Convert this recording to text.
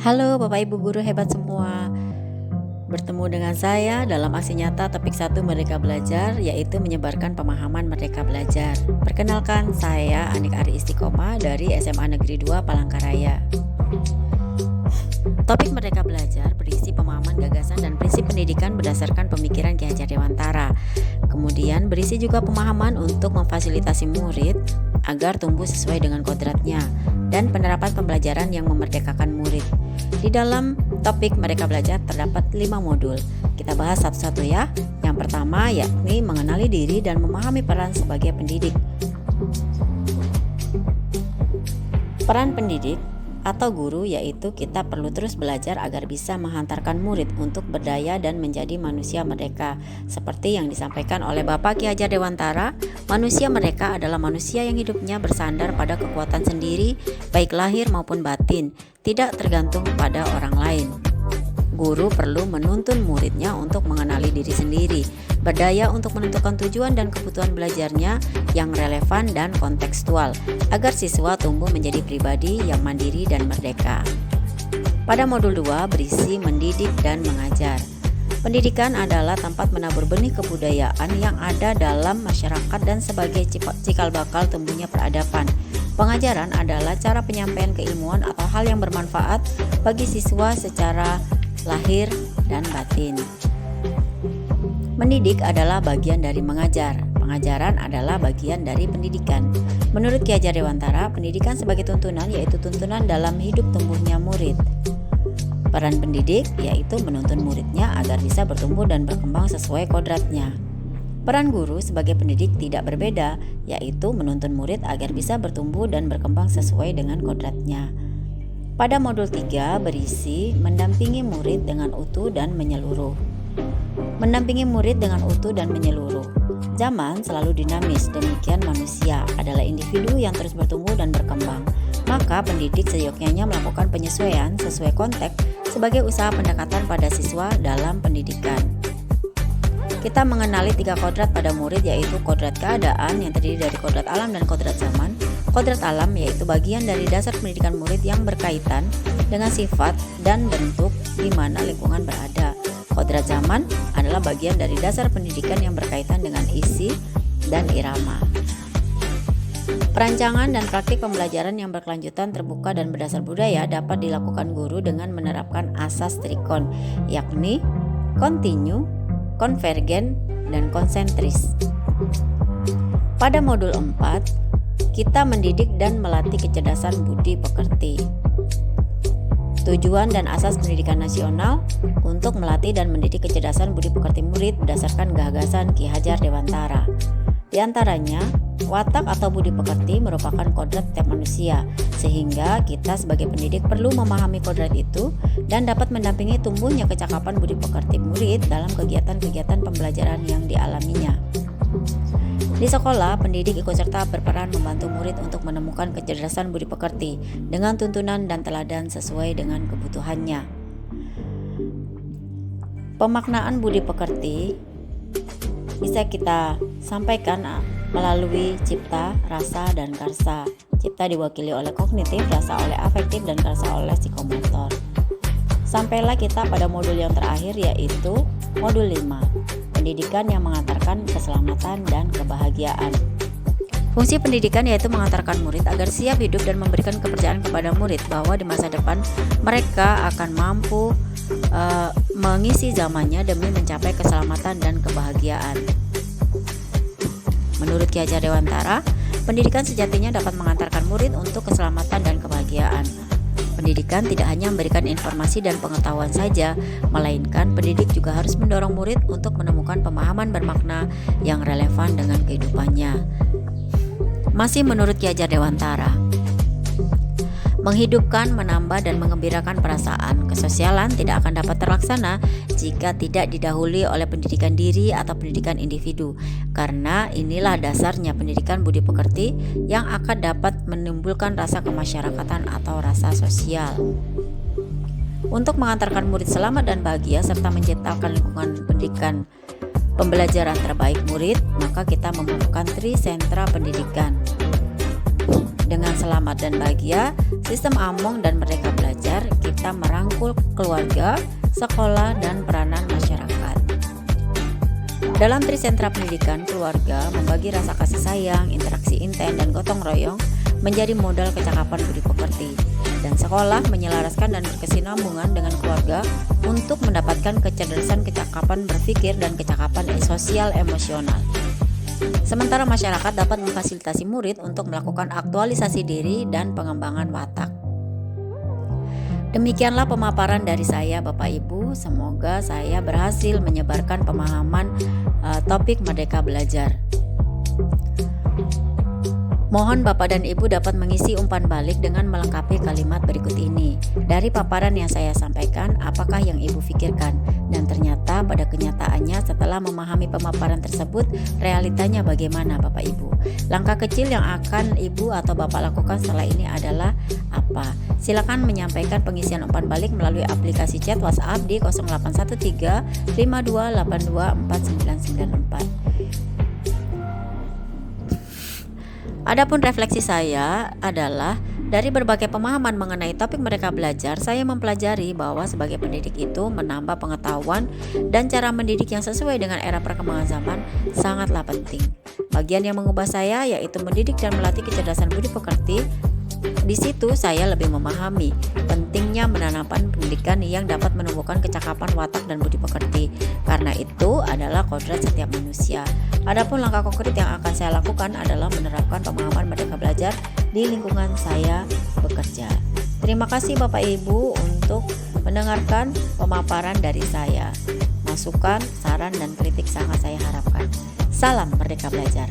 Halo Bapak Ibu guru hebat semua. Bertemu dengan saya dalam aksi nyata topik 1 Merdeka Belajar, yaitu menyebarkan pemahaman Merdeka Belajar. Perkenalkan, saya Anik Ari Istiqomah dari SMA Negeri 2 Palangkaraya. Topik Merdeka Belajar berisi pemahaman gagasan dan prinsip pendidikan berdasarkan pemikiran Ki Hajar Dewantara. Kemudian berisi juga pemahaman untuk memfasilitasi murid agar tumbuh sesuai dengan kodratnya dan penerapan pembelajaran yang memerdekakan murid. Di dalam topik Merdeka Belajar terdapat 5 modul. Kita bahas satu-satu ya. Yang pertama yakni mengenali diri dan memahami peran sebagai pendidik. Peran pendidik atau guru yaitu kita perlu terus belajar agar bisa menghantarkan murid untuk berdaya dan menjadi manusia merdeka. Seperti yang disampaikan oleh Bapak Ki Hajar Dewantara, manusia merdeka adalah manusia yang hidupnya bersandar pada kekuatan sendiri, baik lahir maupun batin, tidak tergantung pada orang lain. Guru perlu menuntun muridnya untuk mengenali diri sendiri, berdaya untuk menentukan tujuan dan kebutuhan belajarnya yang relevan dan kontekstual, agar siswa tumbuh menjadi pribadi yang mandiri dan merdeka. Pada modul 2 berisi mendidik dan mengajar. Pendidikan adalah tempat menabur benih kebudayaan yang ada dalam masyarakat dan sebagai cikal bakal tumbuhnya peradaban. Pengajaran adalah cara penyampaian keilmuan atau hal yang bermanfaat bagi siswa secara lahir dan batin. Mendidik adalah bagian dari mengajar. Pengajaran adalah bagian dari pendidikan. Menurut Ki Hajar Dewantara, pendidikan sebagai tuntunan yaitu tuntunan dalam hidup tumbuhnya murid. Peran pendidik yaitu menuntun muridnya agar bisa bertumbuh dan berkembang sesuai kodratnya. Peran guru sebagai pendidik tidak berbeda, yaitu menuntun murid agar bisa bertumbuh dan berkembang sesuai dengan kodratnya. Pada modul 3 berisi mendampingi murid dengan utuh dan menyeluruh. Mendampingi murid dengan utuh dan menyeluruh. Zaman selalu dinamis, demikian manusia adalah individu yang terus bertumbuh dan berkembang. Maka pendidik seyogyanya melakukan penyesuaian sesuai konteks sebagai usaha pendekatan pada siswa dalam pendidikan. Kita mengenali 3 kodrat pada murid, yaitu kodrat keadaan yang terdiri dari kodrat alam dan kodrat zaman. Kodrat alam yaitu bagian dari dasar pendidikan murid yang berkaitan dengan sifat dan bentuk di mana lingkungan berada. Kodrat zaman adalah bagian dari dasar pendidikan yang berkaitan dengan isi dan irama. Perancangan dan praktik pembelajaran yang berkelanjutan, terbuka dan berdasar budaya dapat dilakukan guru dengan menerapkan asas trikon, yakni kontinu, konvergen, dan konsentris. Pada modul 4, kita mendidik dan melatih kecerdasan budi pekerti. Tujuan dan asas pendidikan nasional untuk melatih dan mendidik kecerdasan budi pekerti murid berdasarkan gagasan Ki Hajar Dewantara. Di antaranya, watak atau budi pekerti merupakan kodrat setiap manusia, sehingga kita sebagai pendidik perlu memahami kodrat itu dan dapat mendampingi tumbuhnya kecakapan budi pekerti murid dalam kegiatan-kegiatan pembelajaran yang dialaminya. Di sekolah, pendidik ikut serta berperan membantu murid untuk menemukan kecerdasan budi pekerti dengan tuntunan dan teladan sesuai dengan kebutuhannya. Pemaknaan budi pekerti bisa kita sampaikan melalui cipta, rasa, dan karsa. Cipta diwakili oleh kognitif, rasa oleh afektif, dan karsa oleh psikomotor. Sampailah kita pada modul yang terakhir, yaitu modul 5, pendidikan yang mengantarkan keselamatan dan kebahagiaan. Fungsi pendidikan yaitu mengantarkan murid agar siap hidup dan memberikan kepercayaan kepada murid bahwa di masa depan mereka akan mampu mengisi zamannya demi mencapai keselamatan dan kebahagiaan. Menurut Ki Hajar Dewantara, pendidikan sejatinya dapat mengantarkan murid untuk keselamatan dan kebahagiaan. Pendidikan tidak hanya memberikan informasi dan pengetahuan saja, melainkan pendidik juga harus mendorong murid untuk menemukan pemahaman bermakna yang relevan dengan kehidupannya. Masih menurut Ki Hajar Dewantara, menghidupkan, menambah, dan mengembirakan perasaan kesosialan tidak akan dapat terlaksana jika tidak didahului oleh pendidikan diri atau pendidikan individu, karena inilah dasarnya pendidikan budi pekerti yang akan dapat menimbulkan rasa kemasyarakatan atau rasa sosial. Untuk mengantarkan murid selamat dan bahagia serta menciptakan lingkungan pendidikan pembelajaran terbaik murid, maka kita memerlukan trisentra pendidikan. Dengan selamat dan bahagia, sistem Among dan Merdeka Belajar Belajar, kita merangkul keluarga, sekolah, dan peranan masyarakat. Dalam trisentra pendidikan, keluarga membagi rasa kasih sayang, interaksi intent, dan gotong royong menjadi modal kecakapan budi pekerti. Dan sekolah menyelaraskan dan berkesinambungan dengan keluarga untuk mendapatkan kecerdasan kecakapan berpikir dan kecakapan sosial emosional. Sementara masyarakat dapat memfasilitasi murid untuk melakukan aktualisasi diri dan pengembangan watak. Demikianlah pemaparan dari saya Bapak Ibu, semoga saya berhasil menyebarkan pemahaman topik Merdeka Belajar. Mohon Bapak dan Ibu dapat mengisi umpan balik dengan melengkapi kalimat berikut ini. Dari paparan yang saya sampaikan, apakah yang Ibu pikirkan? Dan ternyata pada kenyataannya setelah memahami pemaparan tersebut, realitanya bagaimana Bapak Ibu? Langkah kecil yang akan Ibu atau Bapak lakukan setelah ini adalah apa? Silakan menyampaikan pengisian umpan balik melalui aplikasi chat WhatsApp di 0813 5282 4994. Adapun refleksi saya adalah dari berbagai pemahaman mengenai topik Merdeka Belajar, saya mempelajari bahwa sebagai pendidik itu menambah pengetahuan dan cara mendidik yang sesuai dengan era perkembangan zaman sangatlah penting. Bagian yang mengubah saya yaitu mendidik dan melatih kecerdasan budi pekerti. Di situ saya lebih memahami pentingnya menanamkan pendidikan yang dapat menumbuhkan kecakapan watak dan budi pekerti, karena itu adalah kodrat setiap manusia. Adapun langkah konkret yang akan saya lakukan adalah menerapkan pemahaman Merdeka Belajar di lingkungan saya bekerja. Terima kasih Bapak Ibu untuk mendengarkan pemaparan dari saya. Masukan, saran, dan kritik sangat saya harapkan. Salam Merdeka Belajar.